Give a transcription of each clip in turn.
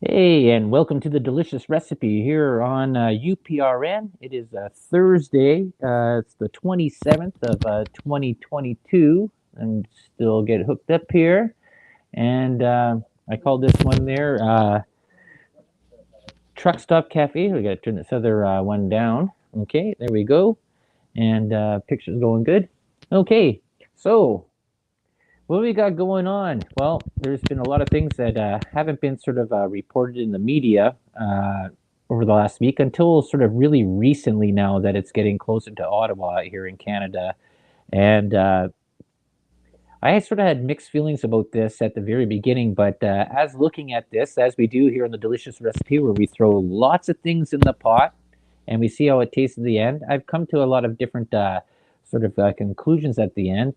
Hey, and welcome to the delicious recipe here on UPRN. It is Thursday. It's the 27th of 2022. I'm still get hooked up here. And I called this one there Truck Stop Cafe. We got to turn this other one down. Okay, there we go. And picture's going good. Okay, so what do we got going on? Well, there's been a lot of things that haven't been sort of reported in the media over the last week until sort of really recently now that it's getting closer to Ottawa here in Canada. And I sort of had mixed feelings about this at the very beginning, but as looking at this, as we do here on the Delicious Recipe, where we throw lots of things in the pot and we see how it tastes at the end, I've come to a lot of different sort of conclusions at the end.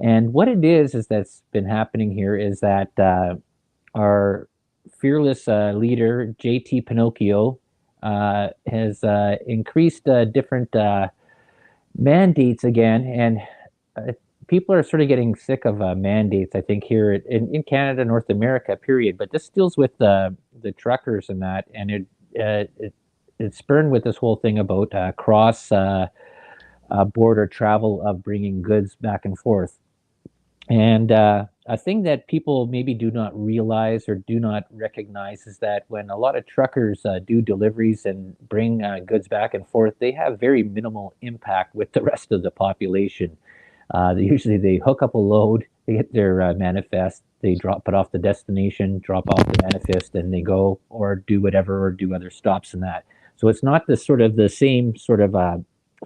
And what it is that's been happening here is that our fearless leader, JT Pinocchio, has increased different mandates again. And uh, people are sort of getting sick of mandates, I think, here in Canada, North America, period. But this deals with the truckers and that. And it spurned with this whole thing about cross border travel of bringing goods back and forth. And a thing that people maybe do not realize or do not recognize is that when a lot of truckers do deliveries and bring goods back and forth, they have very minimal impact with the rest of the population. They hook up a load, they get their manifest, they drop it off the destination, drop off the manifest, and they go or do whatever or do other stops in that. So it's not the sort of the same sort of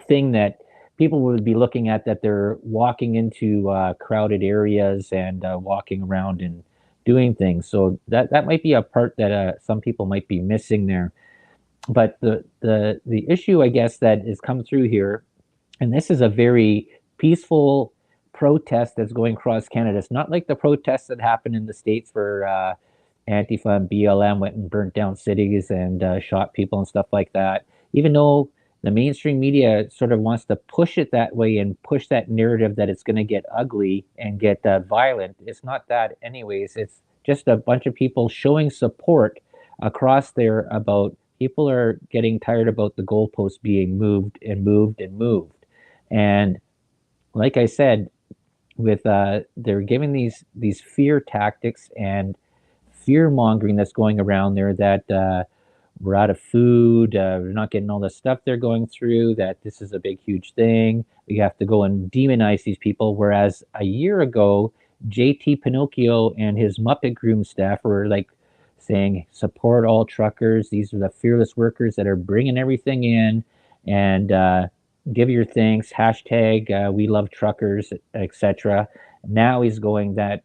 thing that people would be looking at, that they're walking into crowded areas and walking around and doing things. So that might be a part that some people might be missing there. But the issue, I guess, that has come through here, and this is a very peaceful protest that's going across Canada. It's not like the protests that happened in the States where Antifa and BLM went and burnt down cities and shot people and stuff like that. Even though the mainstream media sort of wants to push it that way and push that narrative that it's going to get ugly and get violent, it's not that, anyways. It's just a bunch of people showing support across there about people are getting tired about the goalposts being moved and moved and moved. And like I said, with they're giving these fear tactics and fear mongering that's going around there, that we're out of food, we're not getting all the stuff they're going through, that this is a big, huge thing. We have to go and demonize these people. Whereas a year ago, JT Pinocchio and his Muppet Groom staff were like saying, support all truckers. These are the fearless workers that are bringing everything in, and give your thanks, hashtag we love truckers, etc. Now he's going that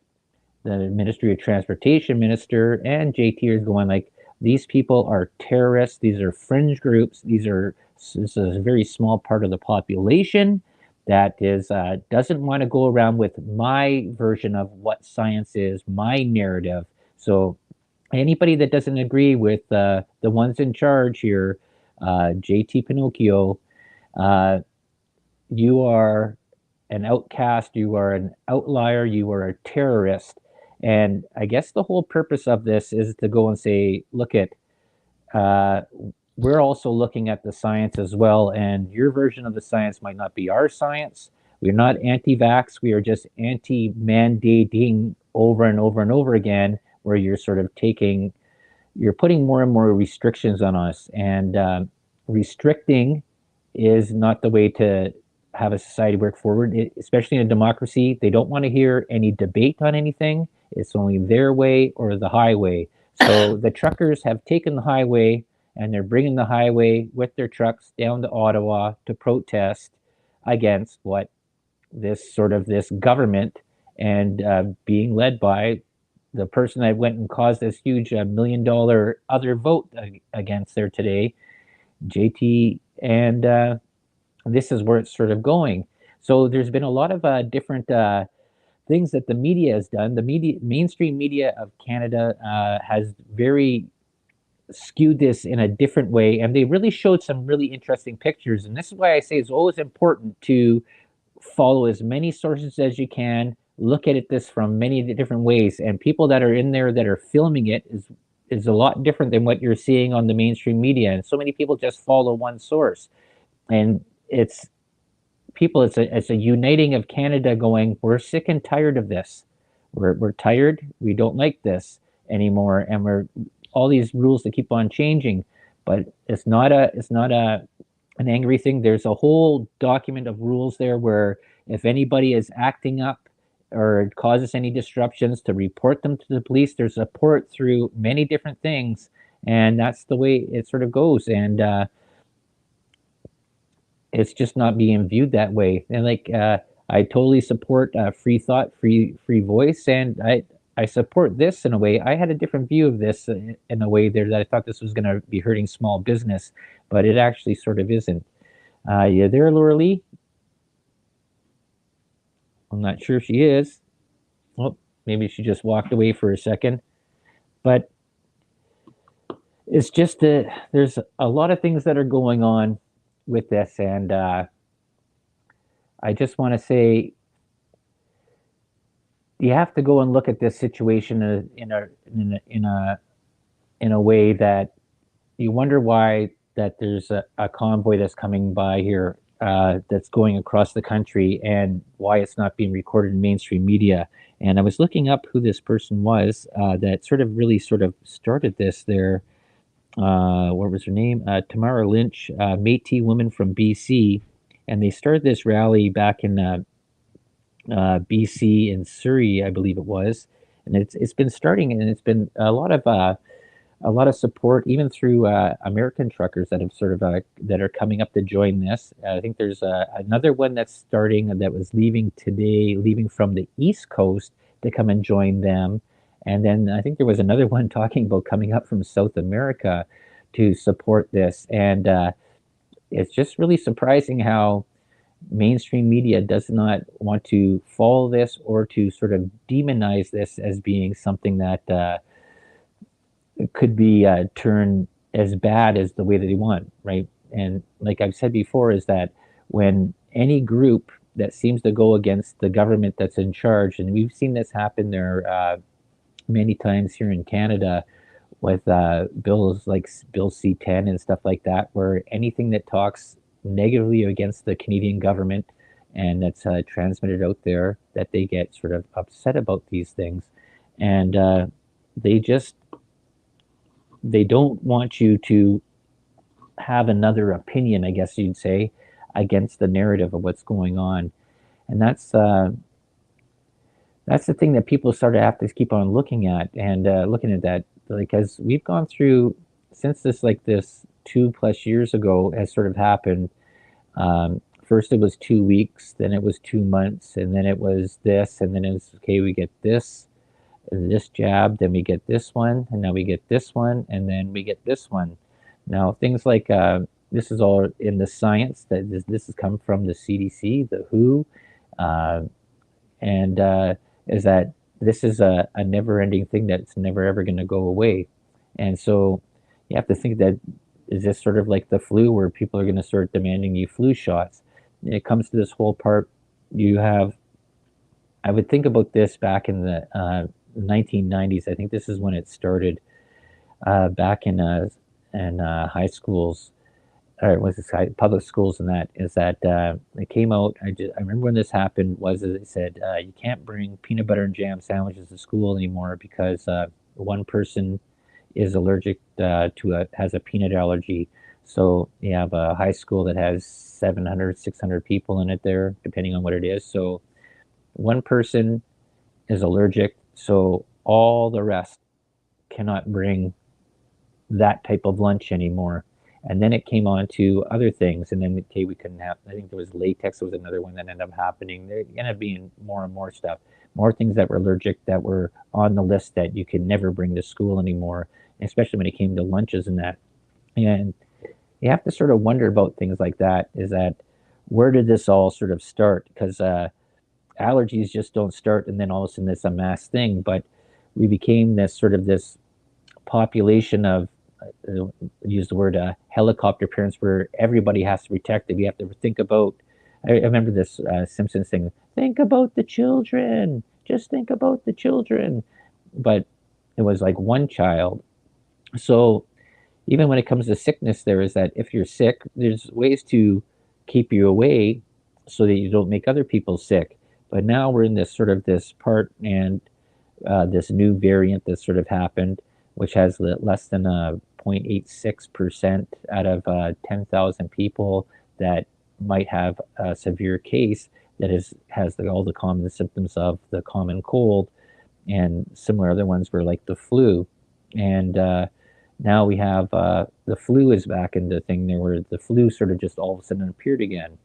the Ministry of Transportation minister and JT is going like, these people are terrorists. These are fringe groups. This is a very small part of the population that is doesn't want to go around with my version of what science is, my narrative. So anybody that doesn't agree with the ones in charge here, JT Pinocchio, uh, you are an outcast, you are an outlier, you are a terrorist. And I guess the whole purpose of this is to go and say, look at, uh, we're also looking at the science as well, and your version of the science might not be our science. We're not anti-vax, we are just anti-mandating over and over and over again, where you're sort of you're putting more and more restrictions on us. And restricting is not the way to have a society work forward, especially in a democracy. They don't want to hear any debate on anything. It's only their way or the highway. So the truckers have taken the highway, and they're bringing the highway with their trucks down to Ottawa to protest against what this government, and being led by the person that went and caused this huge $1 million other vote against there today, JT. And this is where it's sort of going. So there's been a lot of different things that the media has done. Mainstream media of Canada, has very skewed this in a different way, and they really showed some really interesting pictures. And this is why I say it's always important to follow as many sources as you can. Look at this from many different ways, and people that are in there that are filming it is is a lot different than what you're seeing on the mainstream media, and so many people just follow one source. And it's people, it's a uniting of Canada going, we're sick and tired of this. We're tired. We don't like this anymore, and we're all these rules that keep on changing. But it's not a an angry thing. There's a whole document of rules there where if anybody is acting up or causes any disruptions, to report them to the police. There's support through many different things, and that's the way it sort of goes. And it's just not being viewed that way. And like I totally support free thought, free voice, and I support this in a way. I had a different view of this in a way there that I thought this was going to be hurting small business, but it actually sort of isn't. Yeah, there, Lorilei. I'm not sure if she is. Well, maybe she just walked away for a second. But it's just that there's a lot of things that are going on with this, and I just want to say you have to go and look at this situation in a way that you wonder why that there's a convoy that's coming by here that's going across the country, and why it's not being recorded in mainstream media. And I was looking up who this person was that sort of really sort of started this there. What was her name? Tamara Lynch, Métis woman from BC. And they started this rally back in BC and Surrey, I believe it was. And it's been starting, and it's been a lot of support, even through American truckers that have sort of that are coming up to join this. I think there's another one that's starting that was leaving today, leaving from the East Coast to come and join them. And then I think there was another one talking about coming up from South America to support this. And it's just really surprising how mainstream media does not want to follow this or to sort of demonize this as being something that could be turned as bad as the way that they want, right? And like I've said before, is that when any group that seems to go against the government that's in charge, and we've seen this happen there many times here in Canada with bills like Bill C-10 and stuff like that, where anything that talks negatively against the Canadian government and that's transmitted out there, that they get sort of upset about these things, and they just they don't want you to have another opinion, I guess you'd say, against the narrative of what's going on. And that's the thing that people sort of have to keep on looking at, and looking at that, because we've gone through, since this 2+ years ago has sort of happened. First it was 2 weeks, then it was 2 months, and then it was this, and then it was, okay, we get this jab, then we get this one, and now we get this one, and then we get this one. Now things like this is all in the science, that this has come from the CDC, the WHO, and is that this is a never-ending thing that's never ever going to go away. And so you have to think that, is this sort of like the flu, where people are going to start demanding you flu shots? And it comes to this whole part. You have, I would think about this back in the 1990s. I think this is when it started back in high schools, or was it public schools, and that is that it came out. I remember when this happened was that it said you can't bring peanut butter and jam sandwiches to school anymore because one person is allergic has a peanut allergy. So you have a high school that has 700, 600 people in it there, depending on what it is. So one person is allergic, so all the rest cannot bring that type of lunch anymore. And then it came on to other things, and then okay, we couldn't have. I think there was latex was another one that ended up happening. There ended up being more and more stuff, more things that were allergic that were on the list that you could never bring to school anymore, especially when it came to lunches and that. And you have to sort of wonder about things like that. Is that, where did this all sort of start? Because allergies just don't start and then all of a sudden it's a mass thing. But we became this population of use the word helicopter parents, where everybody has to protect it. We have to think about. I remember this Simpsons thing. Think about the children. Just think about the children. But it was like one child, So even when it comes to sickness, there is that if you're sick, there's ways to keep you away so that you don't make other people sick. But now we're in this sort of this part, and this new variant that sort of happened, which has less than a 0.86% out of 10,000 people that might have a severe case that has all the common symptoms of the common cold, and similar other ones were like the flu. And now we have the flu is back in the thing there, where the flu sort of just all of a sudden appeared again,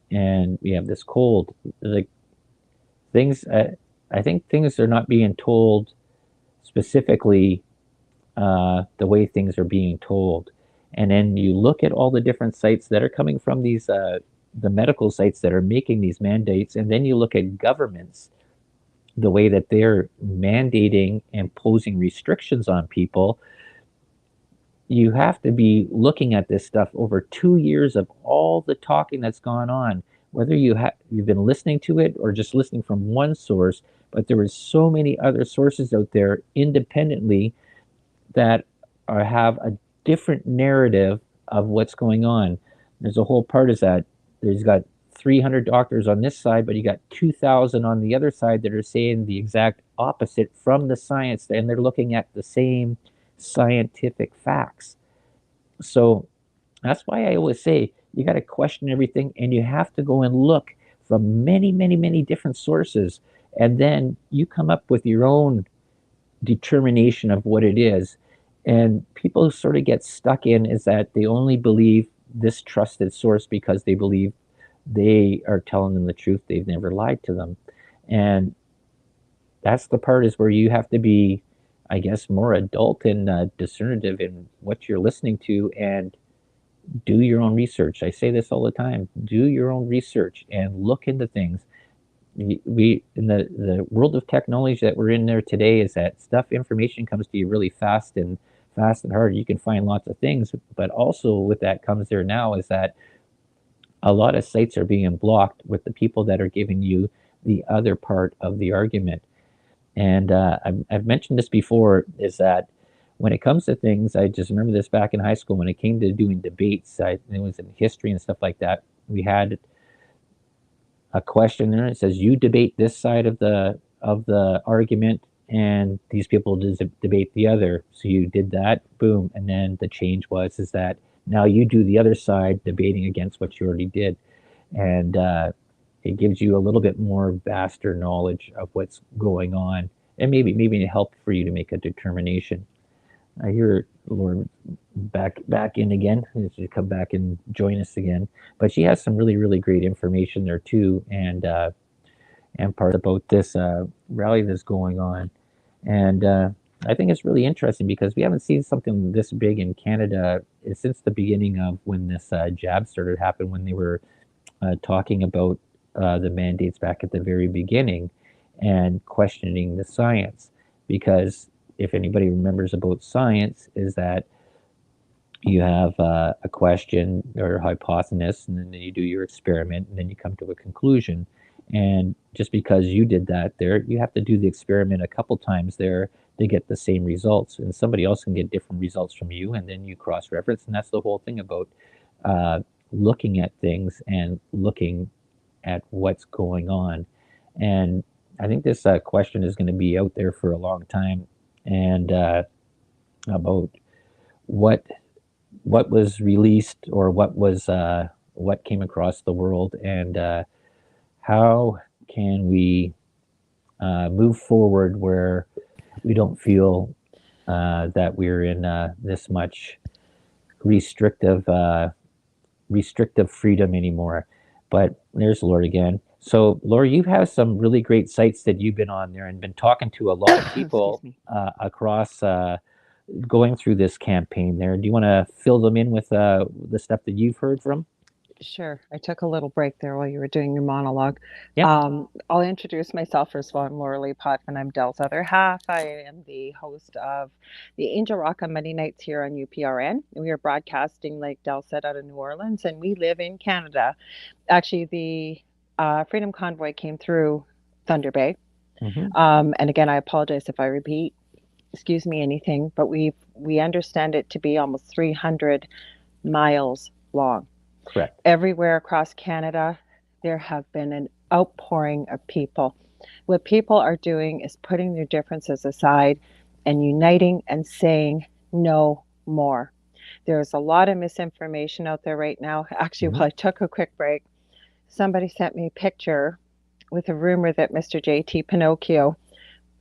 and we have this cold. Like things, I think things are not being told specifically the way things are being told. And then you look at all the different sites that are coming from these the medical sites that are making these mandates, and then you look at governments, the way that they're mandating and posing restrictions on people. You have to be looking at this stuff over 2 years of all the talking that's gone on, whether you've been listening to it or just listening from one source. But there is so many other sources out there independently that have a different narrative of what's going on. There's a whole part is that there's got 300 doctors on this side, but you got 2,000 on the other side that are saying the exact opposite from the science, and they're looking at the same scientific facts. So that's why I always say you got to question everything, and you have to go and look from many, many, many different sources, and then you come up with your own determination of what it is. And people sort of get stuck in is that they only believe this trusted source because they believe they are telling them the truth. They've never lied to them. And that's the part is where you have to be, I guess, more adult and discernitive in what you're listening to, and do your own research. I say this all the time: do your own research and look into things. We in the world of technology that we're in there today is that stuff information comes to you really fast and hard. You can find lots of things, but also with that comes there now is that a lot of sites are being blocked with the people that are giving you the other part of the argument. And I've mentioned this before, is that when it comes to things, I just remember this back in high school when it came to doing debates. It was in history and stuff like that. We had a question there. It says you debate this side of the argument, and these people debate the other. So you did that, boom, and then the change was is that now you do the other side debating against what you already did, and it gives you a little bit more vaster knowledge of what's going on, and maybe help for you to make a determination. I hear Lauren back in again. She come back and join us again. But she has some really great information there too, and part about this rally that's going on. And I think it's really interesting because we haven't seen something this big in Canada since the beginning of when this jab started happening. When they were talking about the mandates back at the very beginning and questioning the science, because if anybody remembers about science, is that you have a question or a hypothesis, and then you do your experiment, and then you come to a conclusion. And just because you did that there, you have to do the experiment a couple times there to get the same results. And somebody else can get different results from you, and then you cross reference. And that's the whole thing about uh, looking at things and looking at what's going on. And I think this question is going to be out there for a long time, and about what what was released, or what came across the world, and how can we move forward where we don't feel that we're in this much restrictive restrictive freedom anymore. But there's Laura again. So, Laura, you have some really great sites that you've been on there and been talking to a lot of Excuse people me. across going through this campaign there. Do you want to fill them in with the stuff that you've heard from? Sure. I took a little break there while you were doing your monologue. Yep. I'll introduce myself first of all. I'm Lorilei-The, and I'm Dell's other half. I am the host of the Angel Rock on Monday nights here on UPRN. We are broadcasting, like Dell said, out of New Orleans, and we live in Canada. Actually, the Freedom Convoy came through Thunder Bay. Hmm. And again, I apologize if I repeat. excuse me, anything, but we understand it to be almost 300 miles long. Correct. Everywhere across Canada, there have been an outpouring of people. What people are doing is putting their differences aside and uniting and saying no more. There's a lot of misinformation out there right now. Actually, Mhm. while I took a quick break, somebody sent me a picture with a rumor that Mr. JT Pinocchio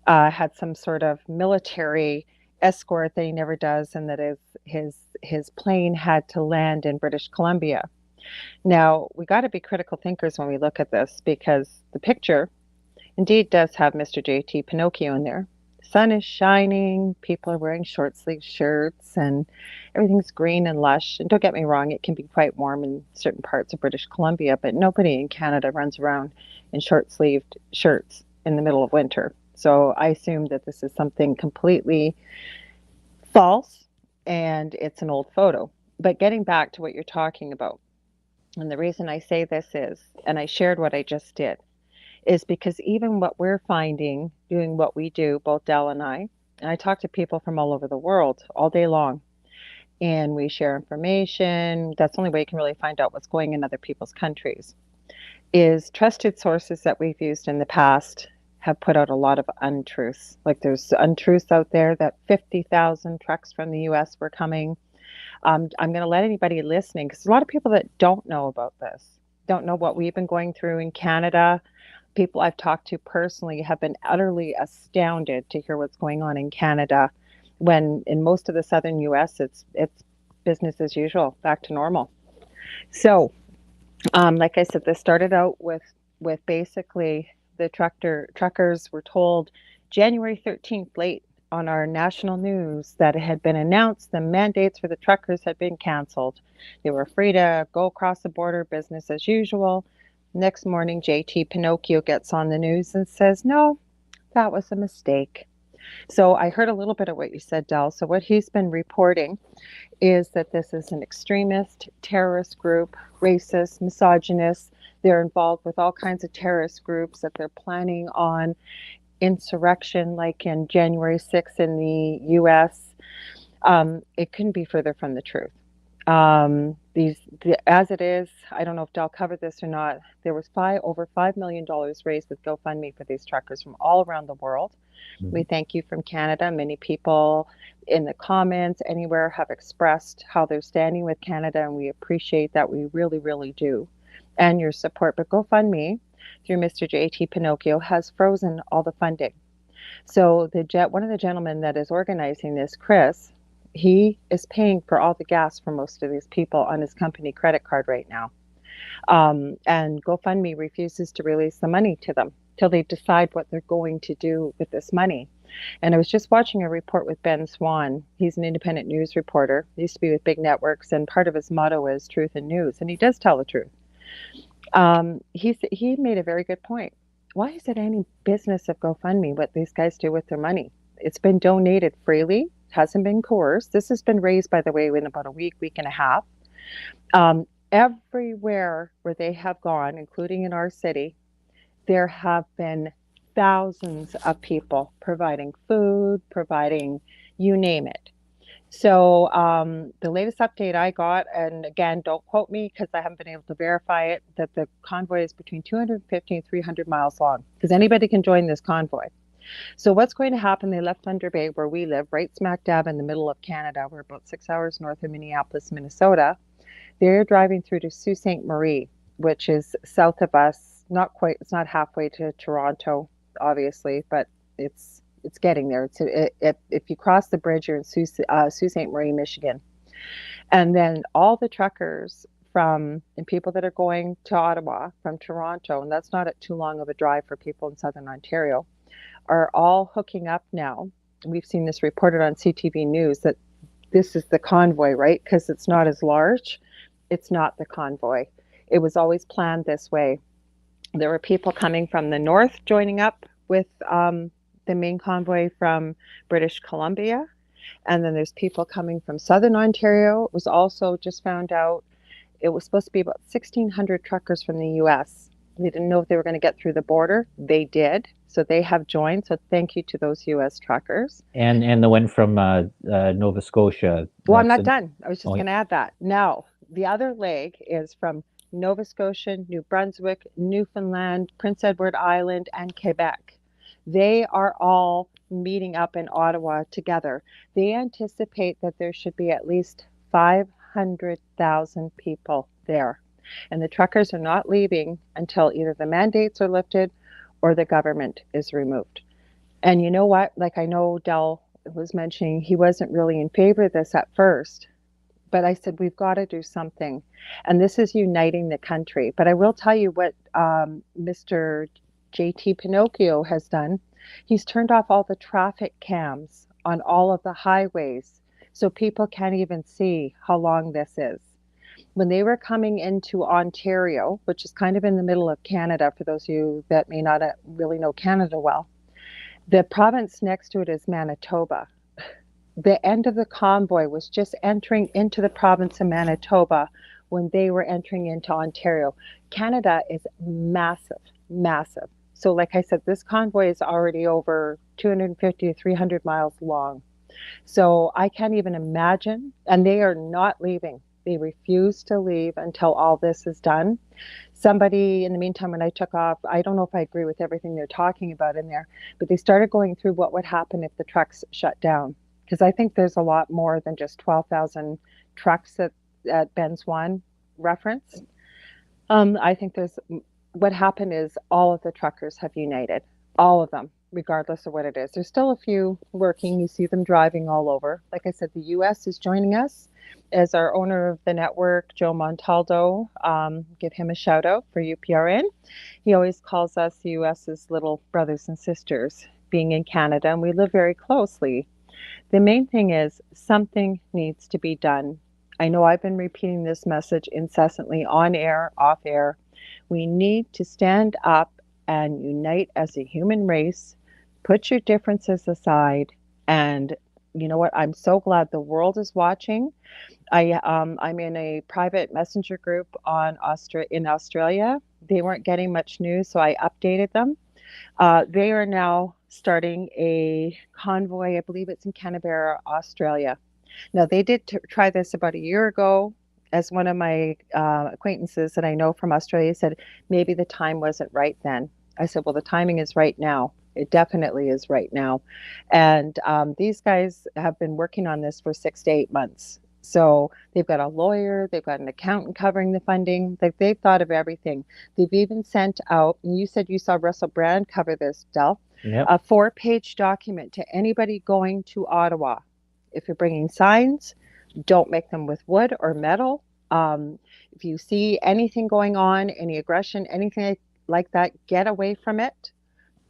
had some sort of military escort that he never does, and that his plane had to land in British Columbia. Now, we got to be critical thinkers when we look at this, because the picture indeed does have Mr. JT Pinocchio in there. The sun is shining, people are wearing short sleeve shirts, and everything's green and lush. And don't get me wrong, it can be quite warm in certain parts of British Columbia, but nobody in Canada runs around in short sleeved shirts in the middle of winter. So I assume that this is something completely false and it's an old photo. But getting back to what you're talking about, and the reason I say this is, and I shared what I just did, is because even what we're finding doing what we do, both Dell and I talk to people from all over the world all day long, and we share information. That's the only way you can really find out what's going in other people's countries. Is trusted sources that we've used in the past have put out a lot of untruths. Like there's untruths out there that 50,000 trucks from the US were coming. I'm going to let anybody listening, because a lot of people that don't know about this, don't know what we've been going through in Canada. People I've talked to personally have been utterly astounded to hear what's going on in Canada, when in most of the southern US it's business as usual, back to normal. So, like I said, this started out with basically the truckers were told January 13th late on our national news that it had been announced the mandates for the truckers had been canceled. They were free to go across the border, business as usual. Next morning, JT Pinocchio gets on the news and says, no, that was a mistake. So I heard a little bit of what you said, Del. So what he's been reporting is that this is an extremist terrorist group, racist, misogynist. They're involved with all kinds of terrorist groups, that they're planning on insurrection like in January 6th in the US. It couldn't be further from the truth. As it is, I don't know if Del covered this or not. There was over $5 million raised with GoFundMe for these truckers from all around the world. We Mhm. thank you from Canada. Many people in the comments anywhere have expressed how they're standing with Canada, and we appreciate that. We really, really do. And your support. But GoFundMe, through Mr. JT Pinocchio, has frozen all the funding. So one of the gentlemen that is organizing this, Chris, he is paying for all the gas for most of these people on his company credit card right now. And GoFundMe refuses to release the money to them till they decide what they're going to do with this money. And I was just watching a report with Ben Swan. He's an independent news reporter. He used to be with big networks, and part of his motto is truth in news, and he does tell the truth. He made a very good point. Why is it any business of GoFundMe what these guys do with their money? It's been donated freely, hasn't been coerced. This has been raised, by the way, in about a week and a half. Everywhere where they have gone, including in our city, there have been thousands of people providing food, providing you name it. So the latest update I got, and again, don't quote me because I haven't been able to verify it, that the convoy is between 250 and 300 miles long, because anybody can join this convoy. So what's going to happen? They left Thunder Bay, where we live, right smack dab in the middle of Canada. We're about 6 hours north of Minneapolis, Minnesota. They're driving through to Sault Ste. Marie, which is south of us. Not quite. It's not halfway to Toronto, obviously, but it's getting there. If you cross the bridge, you're in Sault Ste. Marie, Michigan, and then all the truckers and people that are going to Ottawa from Toronto, and that's not too long of a drive for people in Southern Ontario, are all hooking up now. We've seen this reported on CTV News that this is the convoy, right? Because it's not as large. It's not the convoy. It was always planned this way. There were people coming from the north joining up with the main convoy from British Columbia. And then there's people coming from Southern Ontario. It was also just found out it was supposed to be about 1,600 truckers from the US. They didn't know if they were going to get through the border. They did. So they have joined. So thank you to those U.S. truckers. And the one from Nova Scotia. Well, I'm That's not done. I was just oh, going to add that. Now, the other leg is from Nova Scotia, New Brunswick, Newfoundland, Prince Edward Island, and Quebec. They are all meeting up in Ottawa together. They anticipate that there should be at least 500,000 people there. And the truckers are not leaving until either the mandates are lifted or the government is removed. And you know what? Like, I know Dell was mentioning he wasn't really in favor of this at first, but I said, we've got to do something. And this is uniting the country. But I will tell you what Mr. JT Pinocchio has done. He's turned off all the traffic cams on all of the highways so people can't even see how long this is. When they were coming into Ontario, which is kind of in the middle of Canada, for those of you that may not really know Canada well, the province next to it is Manitoba. The end of the convoy was just entering into the province of Manitoba when they were entering into Ontario. Canada is massive, massive. So, like I said, this convoy is already over 250 to 300 miles long. So, I can't even imagine, and they are not leaving. They refuse to leave until all this is done. Somebody, in the meantime, when I took off, I don't know if I agree with everything they're talking about in there, but they started going through what would happen if the trucks shut down. Because I think there's a lot more than just 12,000 trucks at Ben's One reference. I think what happened is all of the truckers have united, all of them, regardless of what it is. There's still a few working. You see them driving all over. Like I said, the U.S. is joining us as our owner of the network, Joe Montaldo. Give him a shout out for UPRN. He always calls us the U.S.'s little brothers and sisters, being in Canada, and we live very closely. The main thing is something needs to be done. I know I've been repeating this message incessantly on air, off air. We need to stand up and unite as a human race, put your differences aside, and you know what? I'm so glad the world is watching. I'm in a private messenger group in Australia. They weren't getting much news, so I updated them. They are now starting a convoy. I believe it's in Canberra, Australia. Now, they did try this about a year ago. As one of my acquaintances that I know from Australia said, maybe the time wasn't right then. I said, well, the timing is right now. It definitely is right now. And these guys have been working on this for 6 to 8 months. So they've got a lawyer, they've got an accountant covering the funding. They've thought of everything. They've even sent out, and you said you saw Russell Brand cover this, Del, yep. a 4-page document to anybody going to Ottawa. If you're bringing signs, don't make them with wood or metal. If you see anything going on, any aggression, anything like that, get away from it.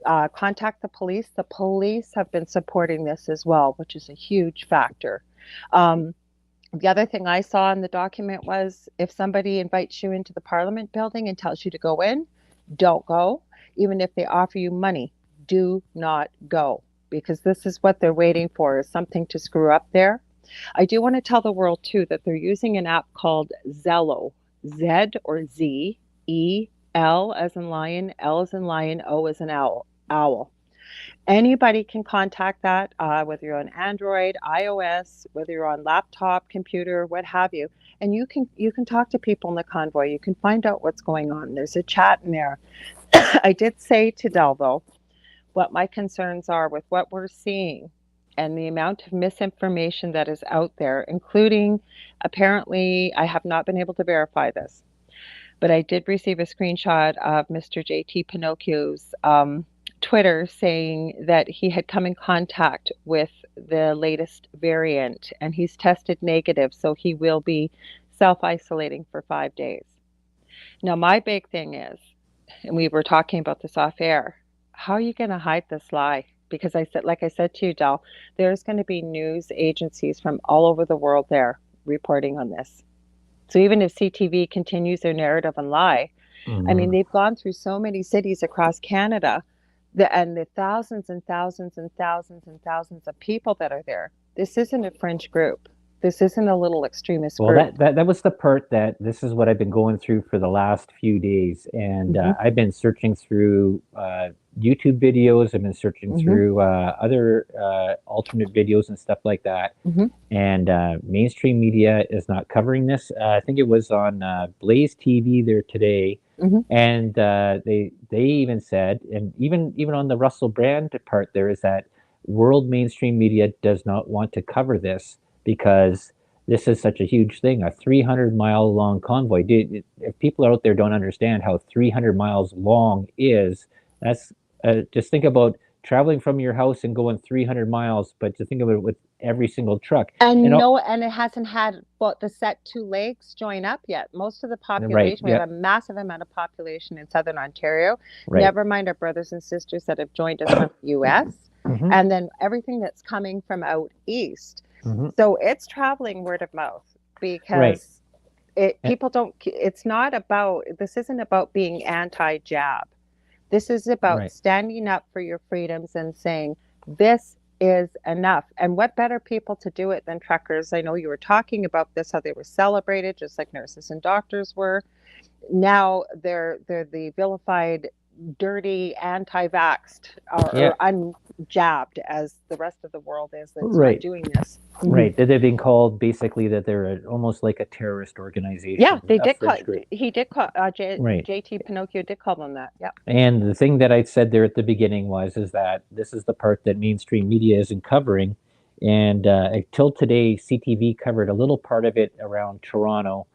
Contact the police. The police have been supporting this as well, which is a huge factor. The other thing I saw in the document was if somebody invites you into the Parliament building and tells you to go in, don't go. Even if they offer you money, do not go, because this is what they're waiting for, is something to screw up there. I do want to tell the world too that they're using an app called Zello, Z or Z, E, L as in lion, L as in lion, O as in owl. Anybody can contact that, whether you're on Android, iOS, whether you're on laptop, computer, what have you. And you can talk to people in the convoy. You can find out what's going on. There's a chat in there. I did say to Del, though, what my concerns are with what we're seeing and the amount of misinformation that is out there, including, apparently, I have not been able to verify this, but I did receive a screenshot of Mr. JT Pinocchio's Twitter saying that he had come in contact with the latest variant and he's tested negative, so he will be self-isolating for 5 days. Now, my big thing is, and we were talking about this off air, how are you going to hide this lie? Because like I said to you, Del, there's going to be news agencies from all over the world there reporting on this. So even if CTV continues their narrative and lie, I mean, they've gone through so many cities across Canada, and the thousands and thousands and thousands and thousands of people that are there. This isn't a fringe group. This isn't a little extremist Well, group. that was the part that this is what I've been going through for the last few days, and Hmm. I've been searching through YouTube videos. I've been searching Hmm. through other alternate videos and stuff like that. Hmm. And mainstream media is not covering this. I think it was on Blaze TV there today, Hmm. and they even said, and even on the Russell Brand part, there is that world mainstream media does not want to cover this because this is such a huge thing, a 300-mile long convoy. Dude, if people out there don't understand how 300 miles long is, that's just think about traveling from your house and going 300 miles, but to think of it with every single truck. And And oh, no, and it hasn't had what the set two legs join up yet. Most of the right, population, we have yeah, a massive amount of population in southern Ontario. right. Never mind our brothers and sisters that have joined us from the US, Hmm. and then everything that's coming from out east. Hmm. So it's traveling word of mouth Right. because it Eh, people don't it's not about this isn't about being anti-jab. This is about right. standing up for your freedoms and saying, this is enough. And what better people to do it than truckers? I know you were talking about this, how they were celebrated, just like nurses and doctors were. Now they're the vilified, dirty, anti-vaxxed Yeah. or unjabbed as the rest of the world is that's not Right. doing this. Mm-hmm. Right. That they've been called basically that they're almost like a terrorist Yeah, organization, they a did call. fringe group. He did call. Right. JT Pinocchio did call them that. Yeah. And the thing that I said there at the beginning was is that this is the part that mainstream media isn't covering. And until today, CTV covered a little part of it around Toronto,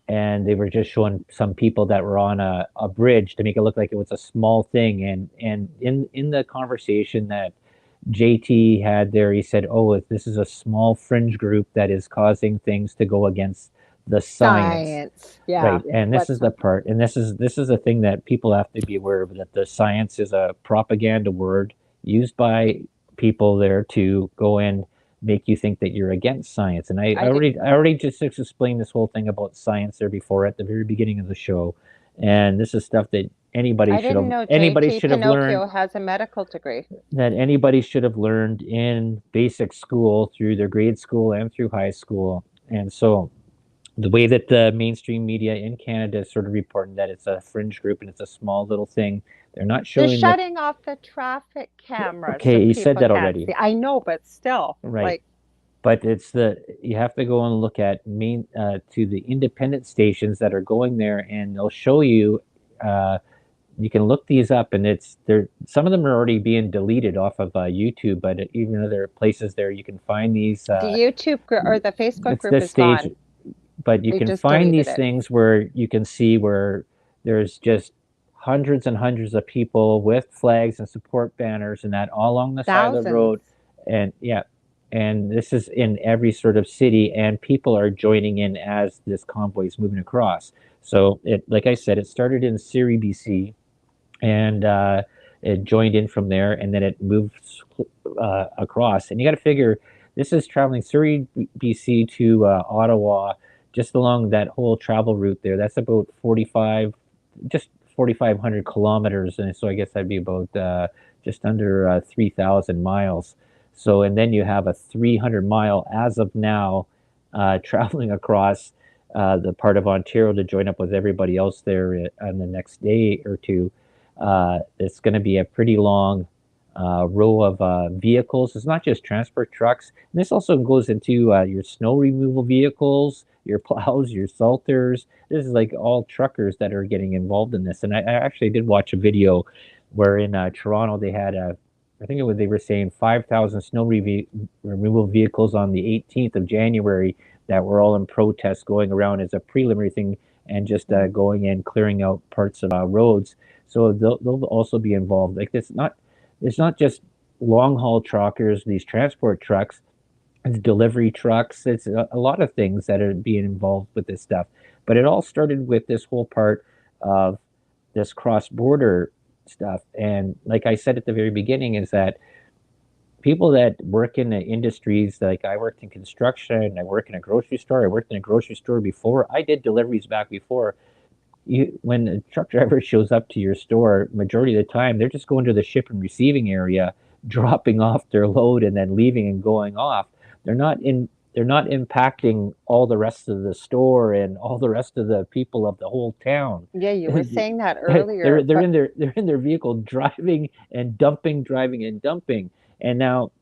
and they were just showing some people that were on a bridge to make it look like it was a small thing. And in the conversation that JT had there, he said, "Oh, this is a small fringe group that is causing things to go against the science." Science. Yeah. Right, and this is What's the part, and this is a thing that people have to be aware of, that the science is a propaganda word used by people there to go and make you think that you're against science. And I did. I already just explained this whole thing about science there before at the very beginning of the show, and this is stuff that I didn't know anybody JT should have learned, Pinocchio has a medical degree. in basic school through their grade school and through high school. And so the way that the mainstream media in Canada is sort of reporting that it's a fringe group and it's a small little thing, they're not They're showing the. shutting off the traffic cameras so Okay, you said people that can't already, see. I know, but still, right? like, But it's you have to go and look at to the independent stations that are going there, and they'll show you. You can look these up, and it's there. Some of them are already being deleted off of YouTube, but even other places there, you can find these. the YouTube or the Facebook It's group the is stage, gone. but you They can just find deleted these it. things where you can see where there's just hundreds and hundreds of people with flags and support banners and that all along the side of the Thousands. road. And yeah, and this is in every sort of city, and people are joining in as this convoy is moving across. So it, like I said, it started in Surrey, BC, and it joined in from there, and then it moved across. And you got to figure this is traveling Surrey, BC to Ottawa, just along that whole travel route there. That's about 45, just 4,500 kilometers, and so I guess that'd be about just under 3,000 miles. So, and then you have a 300-mile as of now traveling across the part of Ontario to join up with everybody else there on the next day or two. It's going to be a pretty long row of vehicles. It's not just transport trucks. And this also goes into your snow removal vehicles, your plows, your salters. This is like all truckers that are getting involved in this. And I actually did watch a video where in Toronto they had I think it was, they were saying 5,000 removal vehicles on the 18th of January that were all in protest going around as a preliminary thing, and just going in, clearing out parts of roads. So they'll also be involved. Like it's not just long haul truckers, these transport trucks, it's delivery trucks. It's a lot of things that are being involved with this stuff. But it all started with this whole part of this cross border stuff. And like I said at the very beginning, is that people that work in the industries, like I worked in construction, I work in a grocery store, I worked in a grocery store before, I did deliveries back before. When a truck driver shows up to your store, majority of the time they're just going to the ship and receiving area, dropping off their load and then leaving and going off. they're not impacting all the rest of the store and all the rest of the people of the whole town. Yeah, you were saying that they're earlier, but in their vehicle driving and dumping, driving and dumping. And now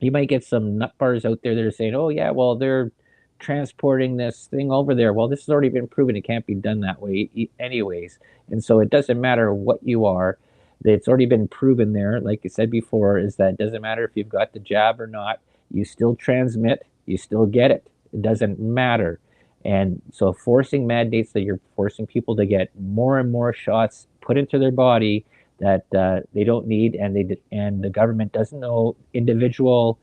you might get some nut bars out there that are saying, "Oh yeah, well they're transporting this thing over there." Well, this has already been proven; it can't be done that way, anyways. And so it doesn't matter what you are; it's already been proven there. Like I said before, is that it doesn't matter if you've got the jab or not. You still transmit. You still get it. It doesn't matter. And so, forcing mandates that you're forcing people to get more and more shots put into their body that they don't need, and the government doesn't know individual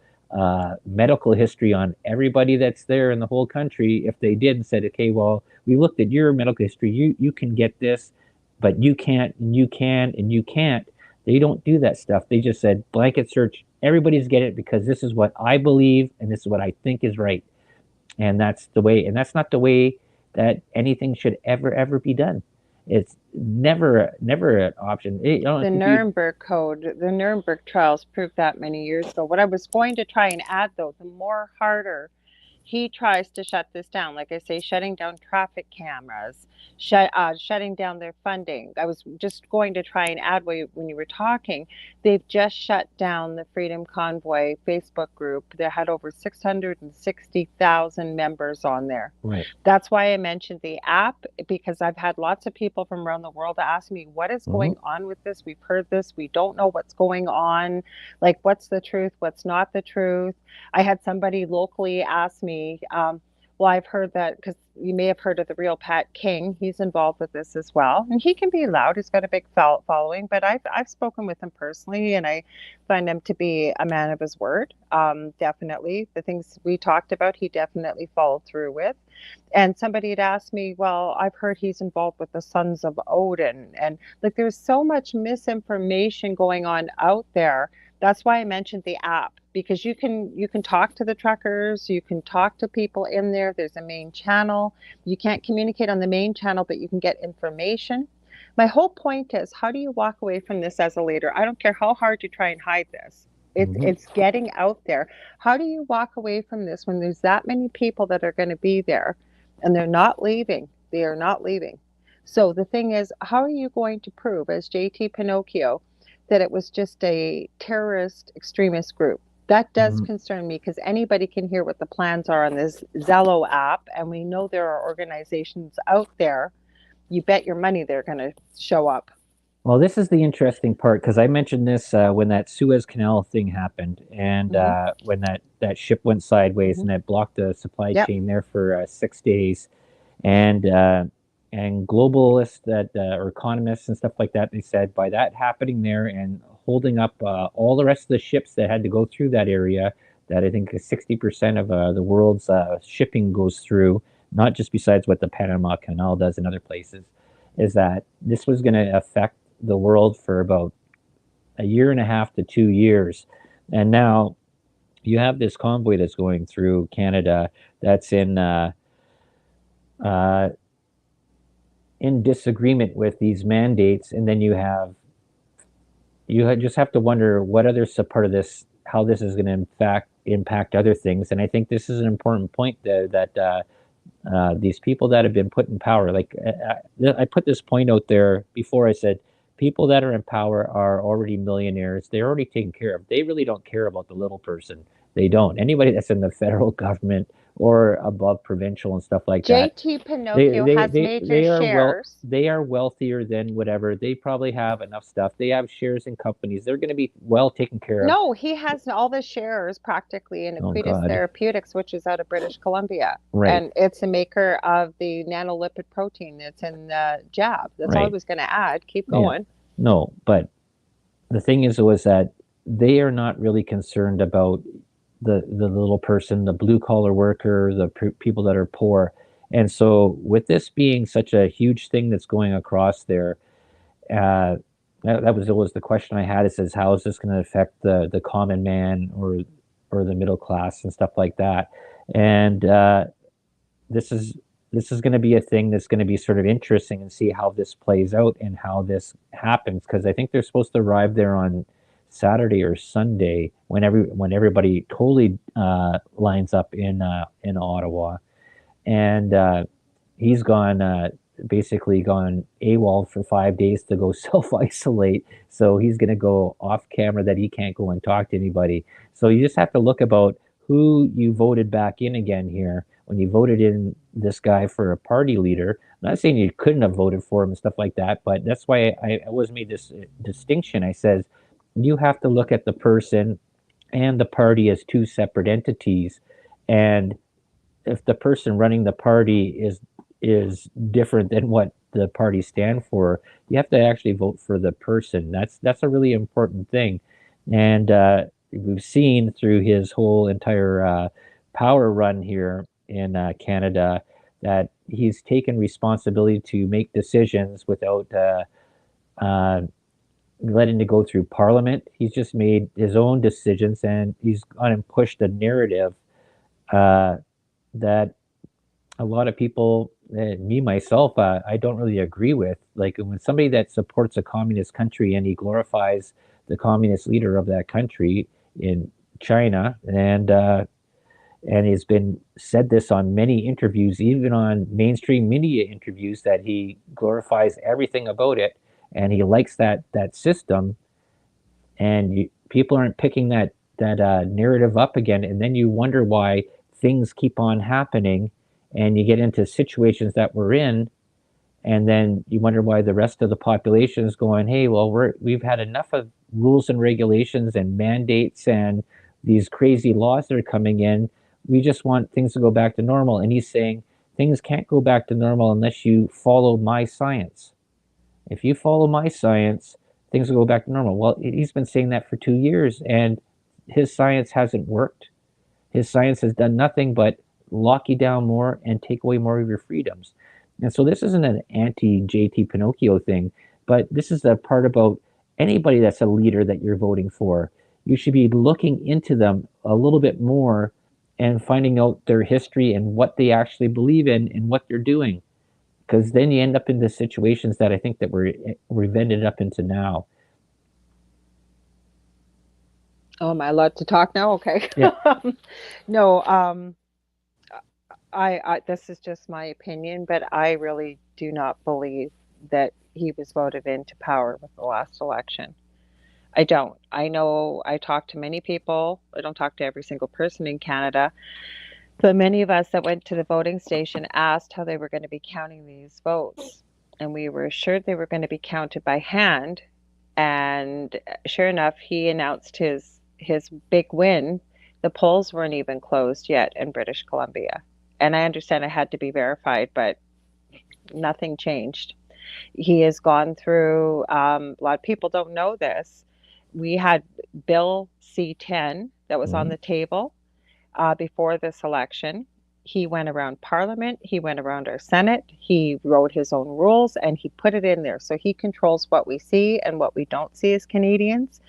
medical history on everybody that's there in the whole country. If they did and said, okay, well, we looked at your medical history, you can get this, but you can't, and you can, and you can't. They don't do that stuff. They just said blanket search. Everybody's get it because this is what I believe and this is what I think is right. And that's the way. And that's not the way that anything should ever be done. It's never an option. You know, the Nuremberg Code, the Nuremberg trials proved that many years ago. What I was going to try and add, though, the more harder he tries to shut this down, like I say, shutting down traffic cameras, shutting down their funding. I was just going to try and add when you were talking, they've just shut down the Freedom Convoy Facebook group. They had over 660,000 members on there. Right. That's why I mentioned the app, because I've had lots of people from around the world ask me, what is going on with this? We've heard this. We don't know what's going on. Like, what's the truth? What's not the truth? I had somebody locally ask me, well, I've heard that, because you may have heard of the real Pat King. He's involved with this as well. And he can be loud. He's got a big following. But I've spoken with him personally, and I find him to be a man of his word. Definitely. The things we talked about, he definitely followed through with. And somebody had asked me, well, I've heard he's involved with the Sons of Odin. And like, there's so much misinformation going on out there. That's why I mentioned the app, because you can talk to the truckers, you can talk to people in there. There's a main channel. You can't communicate on the main channel, but you can get information. My whole point is, how do you walk away from this as a leader? I don't care how hard you try and hide this. It's getting out there. How do you walk away from this when there's that many people that are going to be there and they're not leaving? They are not leaving. So the thing is, how are you going to prove, as JT Pinocchio, that it was just a terrorist extremist group? That does concern me, because anybody can hear what the plans are on this Zello app, and we know there are organizations out there. You bet your money they're going to show up. Well, this is the interesting part, because I mentioned this when that Suez Canal thing happened, and when that ship went sideways and it blocked the supply chain there for 6 days, and globalists or economists and stuff like that, they said by that happening there and holding up all the rest of the ships that had to go through that area, that I think 60% of the world's shipping goes through, not just besides what the Panama Canal does in other places, is that this was going to affect the world for about a year and a half to 2 years. And now you have this convoy that's going through Canada that's in disagreement with these mandates, and then you just have to wonder what other part of this, how this is going to impact other things. And I think this is an important point that these people that have been put in power, like I put this point out there before. I said people that are in power are already millionaires. They're already taken care of. They really don't care about the little person. They don't. Anybody that's in the federal government or above provincial and stuff like that. JT Pinocchio has major shares. They are wealthier than whatever. They probably have enough stuff. They have shares in companies. They're going to be well taken care of. No, he has all the shares practically in Aquitas Therapeutics, which is out of British Columbia. Right. And it's a maker of the nanolipid protein that's in the jab. That's all I was going to add. Keep going. Yeah. No, but the thing was that they are not really concerned about the little person, the blue collar worker, the people that are poor. And so with this being such a huge thing that's going across there, that was always the question I had. It says, how is this going to affect the common man or the middle class and stuff like that? And this is going to be a thing that's going to be sort of interesting, and see how this plays out and how this happens, because I think they're supposed to arrive there on Saturday or Sunday when everybody totally lines up in Ottawa, and he's gone basically gone AWOL for 5 days to go self isolate. So he's going to go off camera that he can't go and talk to anybody. So you just have to look about who you voted back in again here when you voted in this guy for a party leader. I'm not saying you couldn't have voted for him and stuff like that, but that's why I always made this distinction. I says you have to look at the person and the party as two separate entities, and if the person running the party is different than what the party stand for, you have to actually vote for the person. That's a really important thing, and we've seen through his whole entire power run here in Canada that he's taken responsibility to make decisions without uh, letting it go through Parliament. He's just made his own decisions, and he's gone and pushed a narrative uh, that a lot of people, me myself, I don't really agree with. Like when somebody that supports a communist country and he glorifies the communist leader of that country in China, and he's been said this on many interviews, even on mainstream media interviews, that he glorifies everything about it, and he likes that system, and people aren't picking that narrative up again, and then you wonder why things keep on happening, and you get into situations that we're in, and then you wonder why the rest of the population is going, hey, well, we've had enough of rules and regulations and mandates and these crazy laws that are coming in. We just want things to go back to normal. And he's saying things can't go back to normal unless you follow my science. If you follow my science, things will go back to normal. Well, he's been saying that for 2 years, and his science hasn't worked. His science has done nothing but lock you down more and take away more of your freedoms. And so this isn't an anti JT Pinocchio thing, but this is the part about anybody that's a leader that you're voting for. You should be looking into them a little bit more and finding out their history and what they actually believe in and what they're doing. Because then you end up into situations that I think that we've ended up into now. Oh, am I allowed to talk now? Okay. Yeah. No, I this is just my opinion, but I really do not believe that he was voted into power with the last election. I don't. I know I talk to many people. I don't talk to every single person in Canada, but many of us that went to the voting station asked how they were going to be counting these votes. And we were assured they were going to be counted by hand. And sure enough, he announced his big win. The polls weren't even closed yet in British Columbia. And I understand it had to be verified, but nothing changed. He has gone through, a lot of people don't know this. We had Bill C-10 that was on Mhm. the table before this election. He went around Parliament, he went around our Senate, he wrote his own rules, and he put it in there. So he controls what we see and what we don't see as Canadians.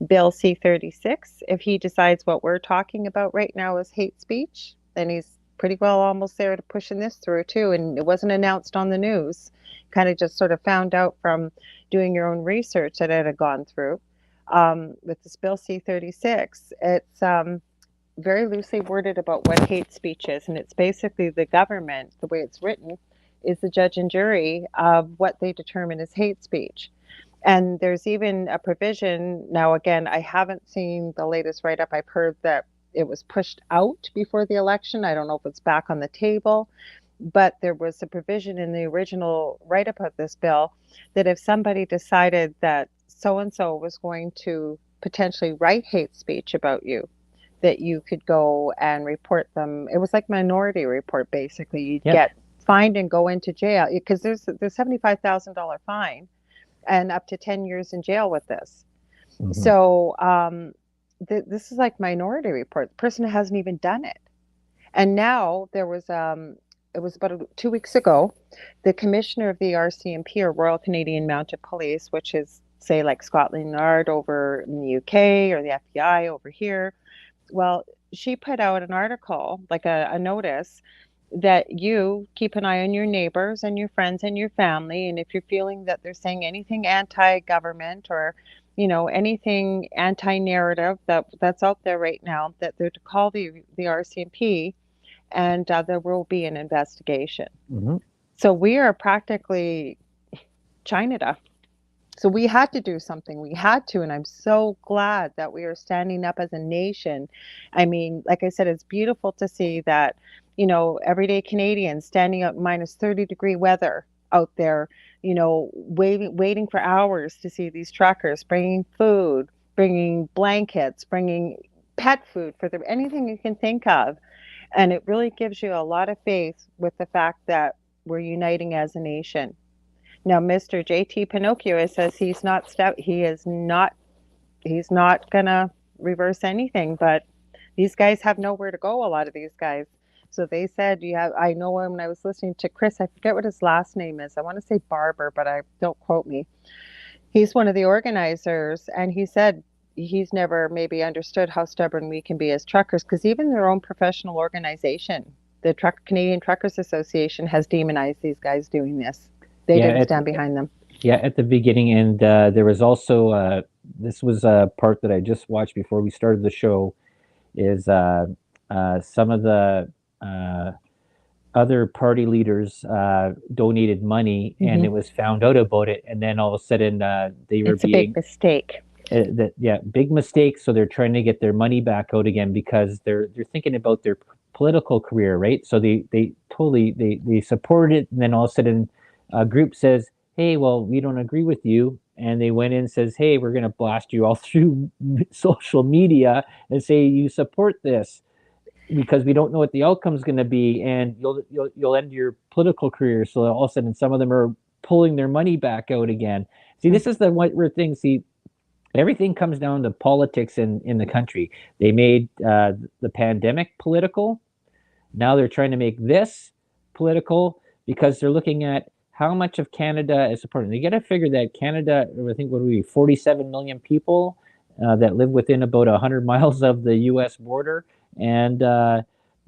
Bill C-36, if he decides what we're talking about right now is hate speech, then he's pretty well almost there to pushing this through too. And it wasn't announced on the news. Kind of just sort of found out from doing your own research that it had gone through. With this Bill C-36, it's very loosely worded about what hate speech is, and it's basically the government, the way it's written, is the judge and jury of what they determine as hate speech. And there's even a provision now. Again, I haven't seen the latest write up. I've heard that it was pushed out before the election. I don't know if it's back on the table, but there was a provision in the original write up of this bill that if somebody decided that so and so was going to potentially write hate speech about you, that you could go and report them. It was like Minority Report, basically. You'd Yep. get fined and go into jail because there's $75,000 fine and up to 10 years in jail with this. Mhm. So this is like Minority Report. The person hasn't even done it. And now there was it was about 2 weeks ago, the commissioner of the RCMP, or Royal Canadian Mounted Police, which is say like Scotland Yard over in the UK or the FBI over here. Well, she put out an article, like a notice, that you keep an eye on your neighbors and your friends and your family. And if you're feeling that they're saying anything anti government or anything anti-narrative that's out there right now, that they're to call the RCMP, and there will be an investigation. Hmm. So we are practically China. So we had to do something. We had to, and I'm so glad that we are standing up as a nation. I mean, like I said, it's beautiful to see that, everyday Canadians standing out in minus 30-degree weather out there, waiting for hours to see these truckers bringing food, bringing blankets, bringing pet food for anything you can think of. And it really gives you a lot of faith with the fact that we're uniting as a nation. Now, Mr. JT Pinocchio says he's not gonna reverse anything, but these guys have nowhere to go, a lot of these guys. So they said I know when I was listening to Chris, I forget what his last name is. I want to say Barber, but I don't quote me. He's one of the organizers, and he said he's never maybe understood how stubborn we can be as truckers, because even their own professional organization, the Canadian Truckers Association, has demonized these guys doing this. They Yeah, didn't stand behind them. yeah, at the beginning, and there was also this was a part that I just watched before we started the show. Is some of the uh, other party leaders donated money, and it was found out about it, and then all of a sudden they were It's a big being mistake. big mistake. So they're trying to get their money back out again because they're thinking about their political career, right? So they totally they support it, and then all of a sudden a group says, "Hey, well, we don't agree with you." And they went in and says, "Hey, we're going to blast you all through social media and say you support this because we don't know what the outcome is going to be, and you'll end your political career." So all of a sudden, some of them are pulling their money back out again. See, this is the weird thing. See, everything comes down to politics in the country. They made the pandemic political. Now they're trying to make this political because they're looking at how much of Canada is supporting. You got to figure that Canada, I think, what are we, 47 million people that live within about 100 miles of the U.S. border, and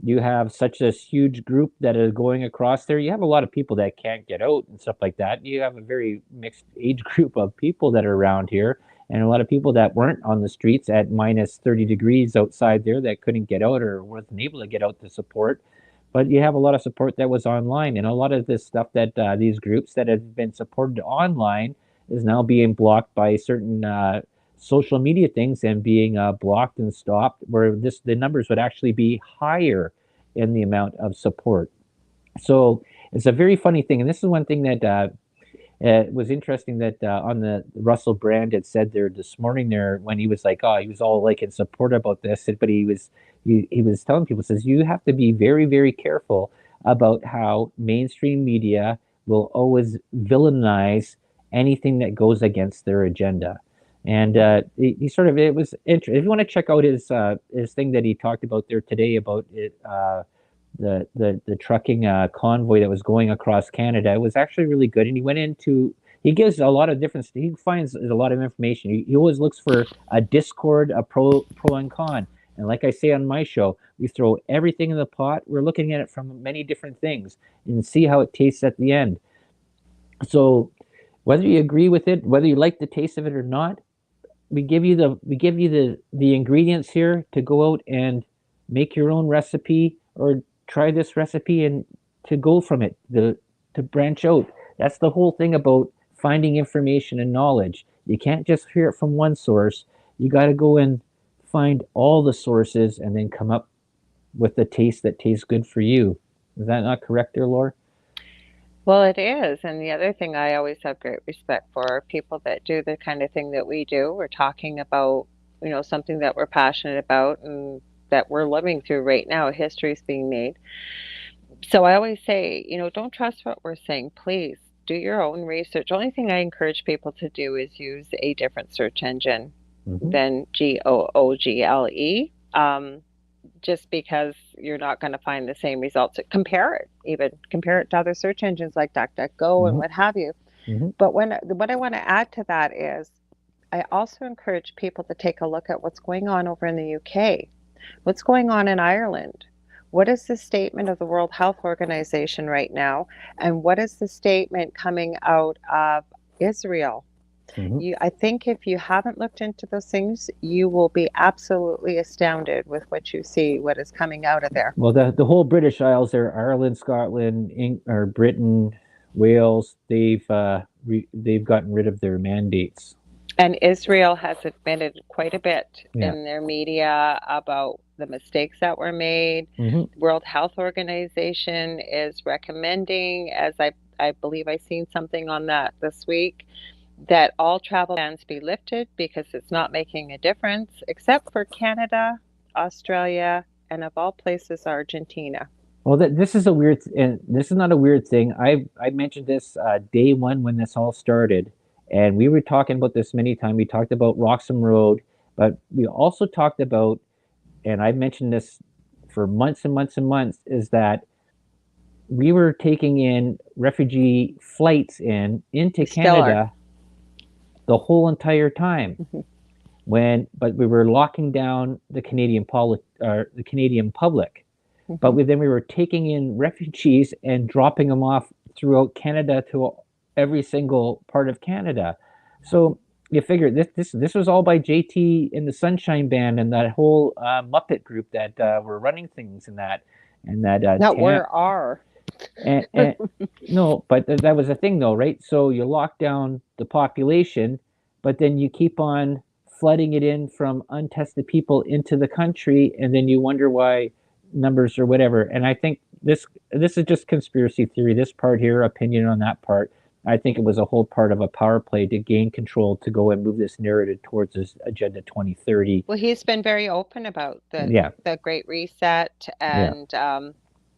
you have such a huge group that is going across there. You have a lot of people that can't get out and stuff like that. You have a very mixed age group of people that are around here, and a lot of people that weren't on the streets at minus 30 degrees outside there that couldn't get out or wasn't able to get out to support. But you have a lot of support that was online, and a lot of this stuff that these groups that have been supported online is now being blocked by certain social media things and being blocked and stopped, where the numbers would actually be higher in the amount of support. So it's a very funny thing, and this is one thing that it was interesting that on the Russell Brand had said there this morning there when he was like, oh, he was all like in support about this, but he was telling people, says you have to be very, very careful about how mainstream media will always villainize anything that goes against their agenda. And he sort of, it was interesting. If you want to check out his thing that he talked about there today about it, the trucking convoy that was going across Canada. It was actually really good, and he gives a lot of different. He finds a lot of information. He always looks for a discord, a pro and con. And like I say on my show, we throw everything in the pot. We're looking at it from many different things and see how it tastes at the end. So whether you agree with it, whether you like the taste of it or not, we give you the ingredients here to go out and make your own recipe or try this recipe and to go from it, to branch out. That's the whole thing about finding information and knowledge. You can't just hear it from one source. You got to go and find all the sources and then come up with the taste that tastes good for you. Is that not correct there, Laura? Well, it is. And the other thing I always have great respect for are people that do the kind of thing that we do. We're talking about, something that we're passionate about and that we're living through right now. History is being made. So I always say, don't trust what we're saying. Please do your own research. The only thing I encourage people to do is use a different search engine than Google. Just because you're not going to find the same results. Compare it to other search engines like DuckDuckGo and what have you. But what I want to add to that is I also encourage people to take a look at what's going on over in the UK, what's going on in Ireland. What is the statement of the World Health Organization right now? And what is the statement coming out of Israel? I think if you haven't looked into those things, you will be absolutely astounded with what you see, what is coming out of there. Well, the whole British Isles there, Ireland, Scotland, or Britain, Wales, they've gotten rid of their mandates. And Israel has admitted quite a bit Yeah. in their media about the mistakes that were made. hmm World Health Organization is recommending, as I believe I seen something on that this week, that all travel bans be lifted because it's not making a difference, except for Canada, Australia, and of all places, Argentina. Well, this is a weird, and this is not a weird thing. I mentioned this day one when this all started, and we were talking about this many times. We talked about Roxham Road, but we also talked about, and I mentioned this for months and months and months, is that we were taking in refugee flights into We still are. Canada the whole entire time. Mhm. But we were locking down the the Canadian public. But Mhm. then we were taking in refugees and dropping them off throughout Canada to every single part of Canada. So you figure this was all by JT and the Sunshine Band and that whole Muppet group that were running things in that and that Not where are. and no, but that was a thing though, right? So you lock down the population, but then you keep on flooding it in from untested people into the country, and then you wonder why numbers or whatever. And I think this is just conspiracy theory. This part here, opinion on that part. I think it was a whole part of a power play to gain control to go and move this narrative towards this Agenda 2030. Well, he's been very open about Yeah, the Great Reset yeah. and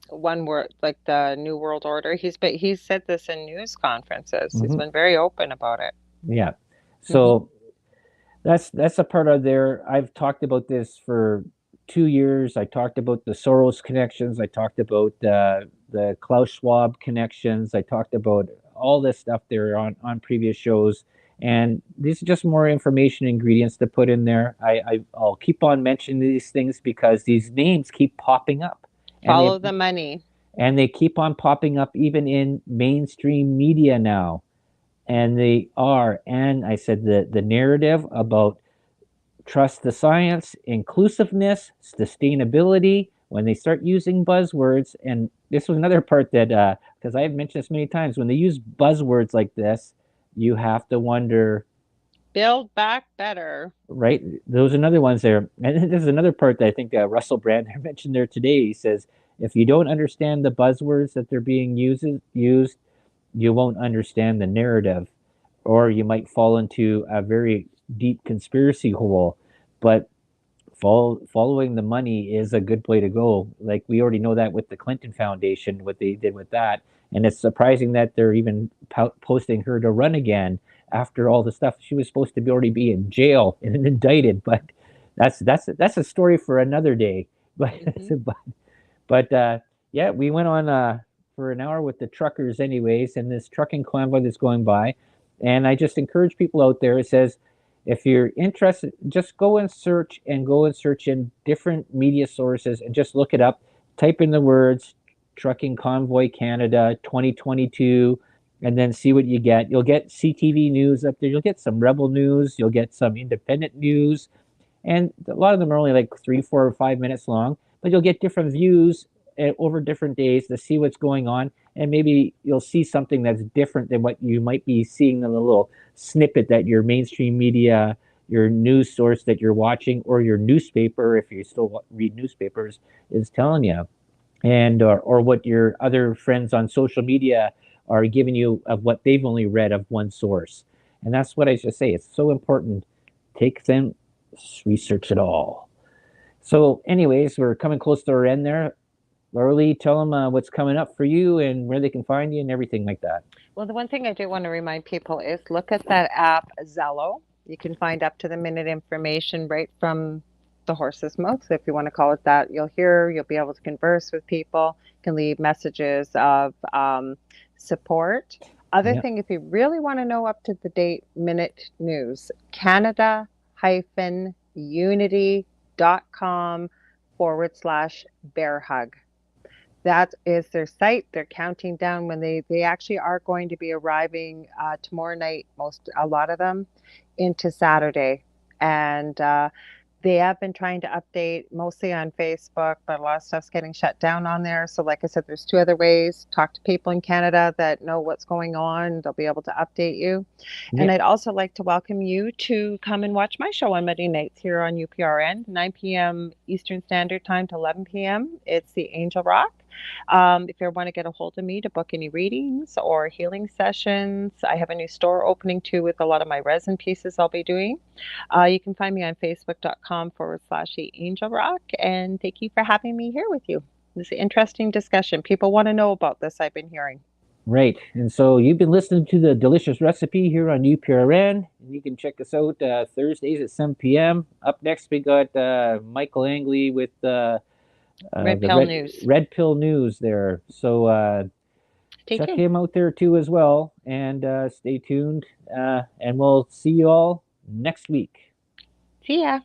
one word like the New World Order. He's said this in news conferences. He's hmm been very open about it. yeah. Hmm. So that's a part of there. I've talked about this for 2 years. I talked about the Soros connections. I talked about the Klaus Schwab connections. I talked about all this stuff there on previous shows. And these are just more information ingredients to put in there. I'll keep on mentioning these things because these names keep popping up, and Follow the money. they keep on popping up even in mainstream media now. And they are, and I said the narrative about trust the science, inclusiveness, sustainability, when they start using buzzwords. And this was another part that, because I've mentioned this many times, when they use buzzwords like this, you have to wonder, Build back better. right? Those are another ones there. And there's another part that I think Russell Brand mentioned there today. He says, if you don't understand the buzzwords that they're being used, you won't understand the narrative, or you might fall into a very deep conspiracy hole. But following the money is a good way to go. Like we already know that with the Clinton Foundation, what they did with that, and it's surprising that they're even posting her to run again after all the stuff. She was supposed to already be in jail and indicted, but that's a story for another day. But Hmm. but yeah, we went on for an hour with the truckers, anyways, and this trucking convoy that's going by. And I just encourage people out there. It says, if you're interested, just go and search in different media sources and just look it up. Type in the words Trucking Convoy Canada 2022 and then see what you get. You'll get CTV news up there. You'll get some Rebel news. You'll get some independent news. And a lot of them are only like 3, 4, or 5 minutes long, but you'll get different views over different days to see what's going on, and maybe you'll see something that's different than what you might be seeing in the little snippet that your mainstream media, your news source that you're watching, or your newspaper, if you still read newspapers, is telling you, and or what your other friends on social media are giving you of what they've only read of one source. And that's what I should say. It's so important. Take them, research it all. So, anyways, we're coming close to our end there. Lorilei, tell them what's coming up for you and where they can find you and everything like that. Well, the one thing I do want to remind people is look at that app, Zello. You can find up to the minute information right from the horse's mouth, if you want to call it that. You'll be able to converse with people, you can leave messages of support. Other Yeah. thing, if you really want to know up to the date minute news, Canada-unity.com/bear hug. That is their site. They're counting down when they actually are going to be arriving tomorrow night, a lot of them, into Saturday. And they have been trying to update mostly on Facebook, but a lot of stuff's getting shut down on there. So, like I said, there's two other ways. Talk to people in Canada that know what's going on. They'll be able to update you. And Yeah. I'd also like to welcome you to come and watch my show on Monday nights here on UPRN, 9 p.m. Eastern Standard Time to 11 p.m. It's the Angel Rock. If you want to get a hold of me to book any readings or healing sessions, I have a new store opening too with a lot of my resin pieces I'll be doing. You can find me on facebook.com/the Angel Rock. And thank you for having me here with you. This is an interesting discussion. People want to know about this, I've been hearing. Right. And so you've been listening to the delicious recipe here on UPRN. You can check us out Thursdays at 7 p.m. Up next, we got Michael Angley with Red the Pill News. Red Pill News there. So Take check care. him out there too as well. And stay tuned. And we'll see you all next week. See ya.